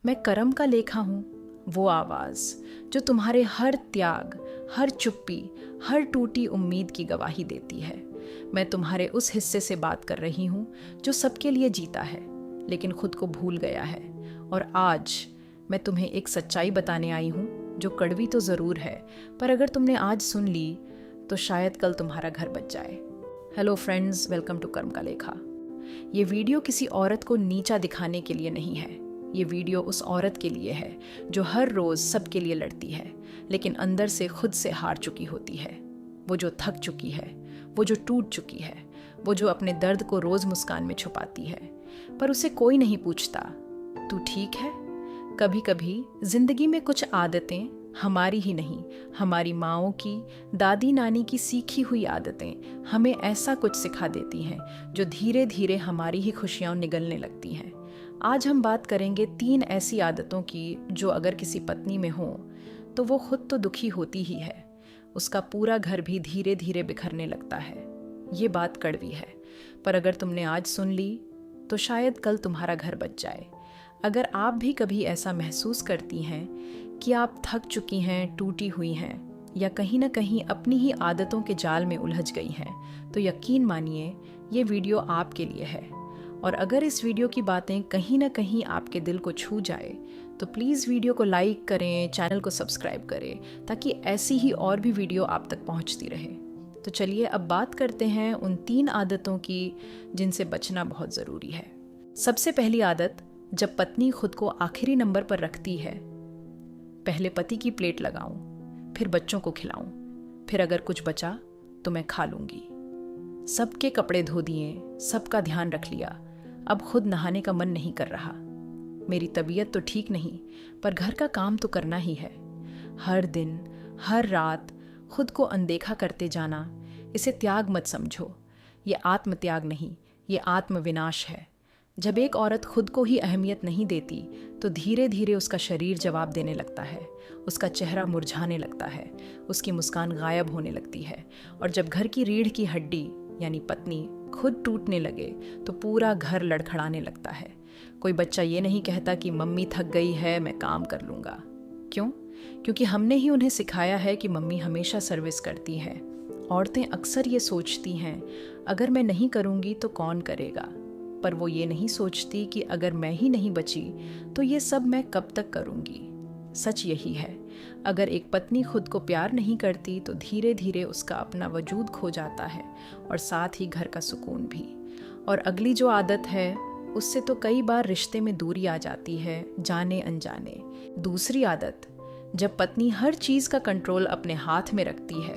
मैं कर्म का लेखा हूँ, वो आवाज़ जो तुम्हारे हर त्याग, हर चुप्पी, हर टूटी उम्मीद की गवाही देती है। मैं तुम्हारे उस हिस्से से बात कर रही हूँ जो सबके लिए जीता है लेकिन खुद को भूल गया है। और आज मैं तुम्हें एक सच्चाई बताने आई हूँ जो कड़वी तो ज़रूर है, पर अगर तुमने आज सुन ली तो शायद कल तुम्हारा घर बच जाए। हेलो फ्रेंड्स, वेलकम टू कर्म का लेखा। ये वीडियो किसी औरत को नीचा दिखाने के लिए नहीं है। ये वीडियो उस औरत के लिए है जो हर रोज़ सबके लिए लड़ती है लेकिन अंदर से खुद से हार चुकी होती है। वो जो थक चुकी है, वो जो टूट चुकी है, वो जो अपने दर्द को रोज़ मुस्कान में छुपाती है, पर उसे कोई नहीं पूछता तू ठीक है। कभी कभी जिंदगी में कुछ आदतें हमारी ही नहीं, हमारी माँओं की, दादी नानी की सीखी हुई आदतें हमें ऐसा कुछ सिखा देती हैं जो धीरे धीरे हमारी ही खुशियाँ निगलने लगती हैं। आज हम बात करेंगे 3 ऐसी आदतों की जो अगर किसी पत्नी में हो तो वो खुद तो दुखी होती ही है, उसका पूरा घर भी धीरे धीरे बिखरने लगता है। ये बात कड़वी है, पर अगर तुमने आज सुन ली तो शायद कल तुम्हारा घर बच जाए। अगर आप भी कभी ऐसा महसूस करती हैं कि आप थक चुकी हैं, टूटी हुई हैं या कहीं ना कहीं अपनी ही आदतों के जाल में उलझ गई हैं, तो यकीन मानिए ये वीडियो आपके लिए है। और अगर इस वीडियो की बातें कहीं ना कहीं आपके दिल को छू जाए तो प्लीज़ वीडियो को लाइक करें, चैनल को सब्सक्राइब करें ताकि ऐसी ही और भी वीडियो आप तक पहुंचती रहे। तो चलिए अब बात करते हैं उन 3 आदतों की जिनसे बचना बहुत ज़रूरी है। सबसे पहली आदत, जब पत्नी खुद को आखिरी नंबर पर रखती है। पहले पति की प्लेट लगाऊं, फिर बच्चों को खिलाऊं, फिर अगर कुछ बचा तो मैं खा लूंगी। सबके कपड़े धो दिए, सबका ध्यान रख लिया, अब खुद नहाने का मन नहीं कर रहा। मेरी तबीयत तो ठीक नहीं, पर घर का काम तो करना ही है। हर दिन, हर रात खुद को अनदेखा करते जाना, इसे त्याग मत समझो। ये आत्मत्याग नहीं, ये आत्मविनाश है। जब एक औरत खुद को ही अहमियत नहीं देती तो धीरे धीरे उसका शरीर जवाब देने लगता है, उसका चेहरा मुरझाने लगता है, उसकी मुस्कान गायब होने लगती है। और जब घर की रीढ़ की हड्डी यानी पत्नी खुद टूटने लगे तो पूरा घर लड़खड़ाने लगता है। कोई बच्चा ये नहीं कहता कि मम्मी थक गई है, मैं काम कर लूँगा। क्यों? क्योंकि हमने ही उन्हें सिखाया है कि मम्मी हमेशा सर्विस करती है। औरतें अक्सर ये सोचती हैं अगर मैं नहीं करूँगी तो कौन करेगा, पर वो ये नहीं सोचती कि अगर मैं ही नहीं बची तो ये सब मैं कब तक करूँगी। सच यही है, अगर एक पत्नी खुद को प्यार नहीं करती तो धीरे धीरे उसका अपना वजूद खो जाता है और साथ ही घर का सुकून भी। और अगली जो आदत है उससे तो कई बार रिश्ते में दूरी आ जाती है, जाने अनजाने। दूसरी आदत, जब पत्नी हर चीज़ का कंट्रोल अपने हाथ में रखती है।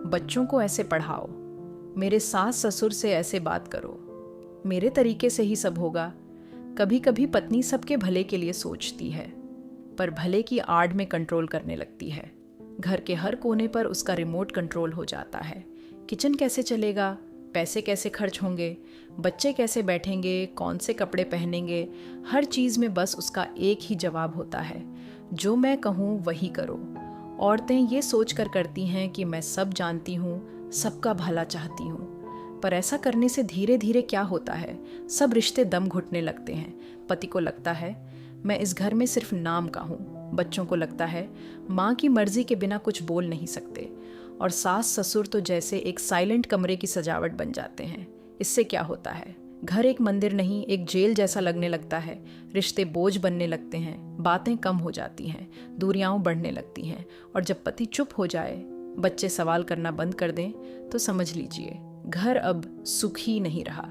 बच्चों को ऐसे पढ़ाओ, मेरे सास ससुर से ऐसे बात करो, मेरे तरीके से ही सब होगा। कभी कभी पत्नी सबके भले के लिए सोचती है पर भले की आड़ में कंट्रोल करने लगती है। घर के हर कोने पर उसका रिमोट कंट्रोल हो जाता है। किचन कैसे चलेगा, पैसे कैसे खर्च होंगे, बच्चे कैसे बैठेंगे, कौन से कपड़े पहनेंगे, हर चीज़ में बस उसका एक ही जवाब होता है, जो मैं कहूँ वही करो। औरतें ये सोच कर करती हैं कि मैं सब जानती हूँ, सबका भला चाहती हूँ, पर ऐसा करने से धीरे धीरे क्या होता है, सब रिश्ते दम घुटने लगते हैं। पति को लगता है मैं इस घर में सिर्फ नाम का हूँ, बच्चों को लगता है माँ की मर्जी के बिना कुछ बोल नहीं सकते, और सास ससुर तो जैसे एक साइलेंट कमरे की सजावट बन जाते हैं। इससे क्या होता है, घर एक मंदिर नहीं एक जेल जैसा लगने लगता है। रिश्ते बोझ बनने लगते हैं, बातें कम हो जाती हैं, दूरियां बढ़ने लगती हैं। और जब पति चुप हो जाए, बच्चे सवाल करना बंद कर दें तो समझ लीजिए घर अब सुखी नहीं रहा।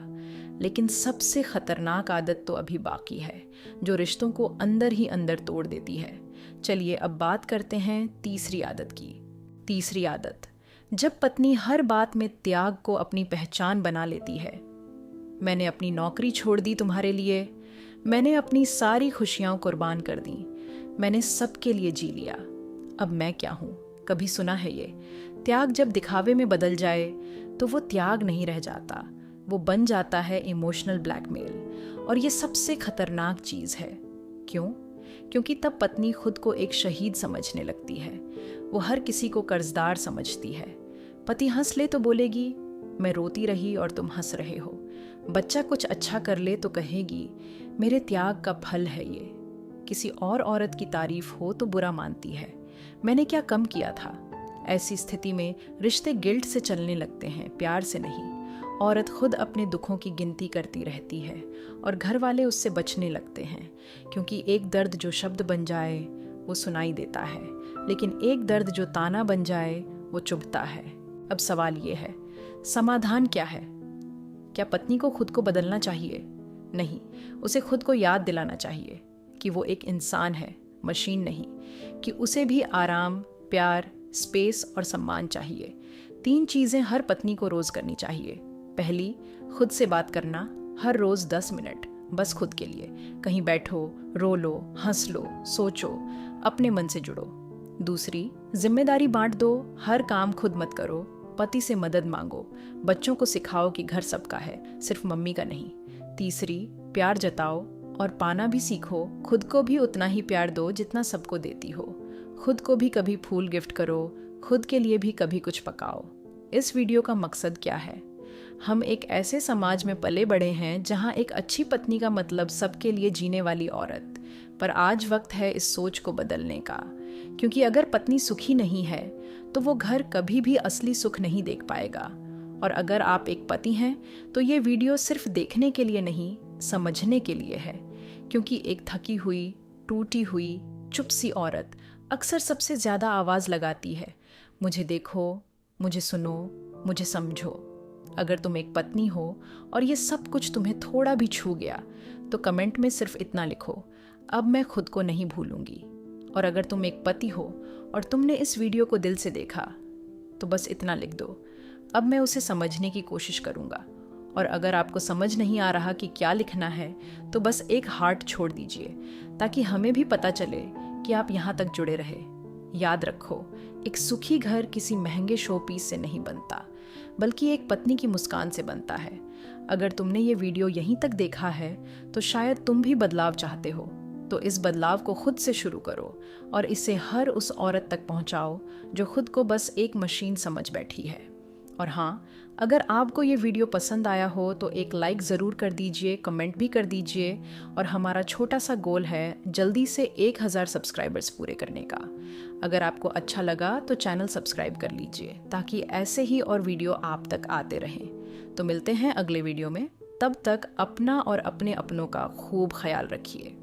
लेकिन सबसे खतरनाक आदत तो अभी बाकी है, जो रिश्तों को अंदर ही अंदर तोड़ देती है। चलिए अब बात करते हैं तीसरी आदत की। तीसरी आदत, जब पत्नी हर बात में त्याग को अपनी पहचान बना लेती है। मैंने अपनी नौकरी छोड़ दी तुम्हारे लिए, मैंने अपनी सारी खुशियां कुर्बान कर दी, मैंने सबके लिए जी लिया, अब मैं क्या हूँ। कभी सुना है ये? त्याग जब दिखावे में बदल जाए तो वो त्याग नहीं रह जाता, वो बन जाता है इमोशनल ब्लैकमेल। और ये सबसे खतरनाक चीज़ है। क्यों? क्योंकि तब पत्नी खुद को एक शहीद समझने लगती है, वो हर किसी को कर्जदार समझती है। पति हंस ले तो बोलेगी मैं रोती रही और तुम हंस रहे हो। बच्चा कुछ अच्छा कर ले तो कहेगी मेरे त्याग का फल है ये। किसी और औरत की तारीफ हो तो बुरा मानती है। मैंने क्या कम किया था? ऐसी स्थिति में रिश्ते गिल्ट से चलने लगते हैं, प्यार से नहीं। औरत खुद अपने दुखों की गिनती करती रहती है और घर वाले उससे बचने लगते हैं, क्योंकि एक दर्द जो शब्द बन जाए वो सुनाई देता है, लेकिन एक दर्द जो ताना बन जाए वो चुभता है। अब सवाल ये है, समाधान क्या है? क्या पत्नी को खुद को बदलना चाहिए? नहीं, उसे खुद को याद दिलाना चाहिए कि वो एक इंसान है, मशीन नहीं, कि उसे भी आराम, प्यार, स्पेस और सम्मान चाहिए। 3 चीज़ें हर पत्नी को रोज़ करनी चाहिए। पहली, खुद से बात करना, हर रोज़ 10 मिनट, बस खुद के लिए। कहीं बैठो, रो लो, हंस लो, सोचो, अपने मन से जुड़ो। दूसरी, जिम्मेदारी बांट दो, हर काम खुद मत करो, पति से मदद मांगो, बच्चों को सिखाओ कि घर सबका है, सिर्फ मम्मी का नहीं। तीसरी, प्यार जताओ और पाना भी सीखो, खुद को भी उतना ही प्यार दो जितना सबको देती हो। खुद को भी कभी फूल गिफ्ट करो, खुद के लिए भी कभी कुछ पकाओ। इस वीडियो का मकसद क्या है? हम एक ऐसे समाज में पले बड़े हैं जहां एक अच्छी पत्नी का मतलब सबके लिए जीने वाली औरत। पर आज वक्त है इस सोच को बदलने का, क्योंकि अगर पत्नी सुखी नहीं है तो वो घर कभी भी असली सुख नहीं देख पाएगा। और अगर आप एक पति हैं तो ये वीडियो सिर्फ देखने के लिए नहीं, समझने के लिए है, क्योंकि एक थकी हुई, टूटी हुई, चुप सी औरत अक्सर सबसे ज़्यादा आवाज़ लगाती है, मुझे देखो, मुझे सुनो, मुझे समझो। अगर तुम एक पत्नी हो और ये सब कुछ तुम्हें थोड़ा भी छू गया तो कमेंट में सिर्फ इतना लिखो, अब मैं खुद को नहीं भूलूंगी। और अगर तुम एक पति हो और तुमने इस वीडियो को दिल से देखा तो बस इतना लिख दो, अब मैं उसे समझने की कोशिश करूँगा। और अगर आपको समझ नहीं आ रहा कि क्या लिखना है तो बस एक हार्ट छोड़ दीजिए, ताकि हमें भी पता चले कि आप यहाँ तक जुड़े रहे। याद रखो, एक सुखी घर किसी महंगे शो पीस से नहीं बनता, बल्कि एक पत्नी की मुस्कान से बनता है। अगर तुमने ये वीडियो यहीं तक देखा है तो शायद तुम भी बदलाव चाहते हो, तो इस बदलाव को खुद से शुरू करो और इसे हर उस औरत तक पहुंचाओ जो खुद को बस एक मशीन समझ बैठी है। और हाँ, अगर आपको ये वीडियो पसंद आया हो तो एक लाइक ज़रूर कर दीजिए, कमेंट भी कर दीजिए। और हमारा छोटा सा गोल है जल्दी से 1000 सब्सक्राइबर्स पूरे करने का। अगर आपको अच्छा लगा तो चैनल सब्सक्राइब कर लीजिए, ताकि ऐसे ही और वीडियो आप तक आते रहें। तो मिलते हैं अगले वीडियो में, तब तक अपना और अपने अपनों का खूब ख्याल रखिए।